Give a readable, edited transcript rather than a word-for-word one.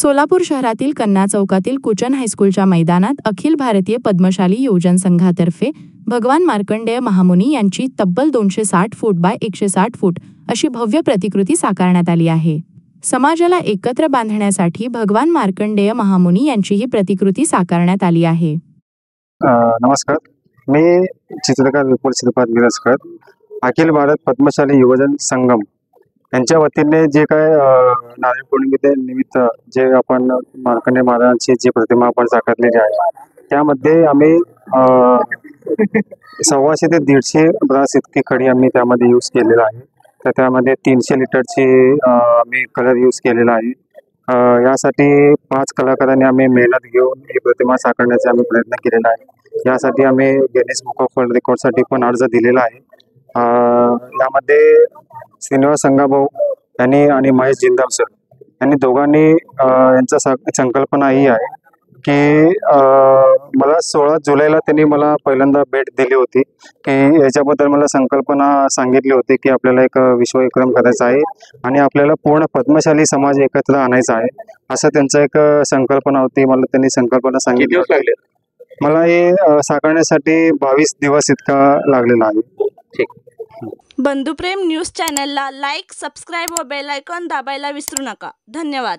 सोलापूर शहरातील कन्ना चौकातील कुचन हायस्कूलच्या मैदानात अखिल भारतीय पद्मशाली योजन संघातर्फे भगवान मार्कंडेय महामुनी यांची तब्बल 260 फूट बाय 160 फूट अशी भव्य प्रतिकृती साकारण्यात आली आहे। समाजाला एकत्र बांधण्यासाठी भगवान मार्कंडेय महामुनी यांची ही प्रतिकृती साकारण्यात आली आहे। नमस्कार, मी चित्रकार विपुल श्रीपाद मिरजकर, अखिल भारत पद्मशाली युवजन संगम यांच्या वतीने जे काय नारळी पौर्णिमे निमित्त जे आपण मार्कंडेय महाराजांची जी प्रतिमा आपण साकारलेली आहे, त्यामध्ये आम्ही 125 ते 150 ब्रास इतकी खडी आम्ही त्यामध्ये यूज केलेला आहे। तर त्यामध्ये 300 लिटरची आम्ही कलर यूज केलेला आहे। यासाठी 5 कलाकारांनी आम्ही मेहनत घेऊन ही प्रतिमा साकारण्याचा आम्ही प्रयत्न केलेला आहे। यासाठी आम्ही गिनीज बुक ऑफ वर्ल्ड रेकॉर्डसाठी पण अर्ज दिलेला आहे। यामध्ये श्रीनिवास संगाभाऊ यांनी आणि महेश जिंदाल सर यांनी दोघांनी यांचा संकल्पना ही आहे की मला 16 जुलैला त्यांनी मला पहिल्यांदा भेट दिली होती की याच्याबद्दल मला संकल्पना सांगितली होती की आपल्याला एक विश्वविक्रम करायचा आहे आणि आपल्याला पूर्ण पद्मशाली समाज एकत्र आणायचा आहे, असं त्यांचं एक संकल्पना होती। मला त्यांनी संकल्पना सांगितली। मला हे साकारण्यासाठी 22 दिवस इतका लागलेला आहे। बंधुप्रेम न्यूज चॅनलला लाईक, सबस्क्राईब व बेल आयकॉन दाबायला विसरू नका। धन्यवाद।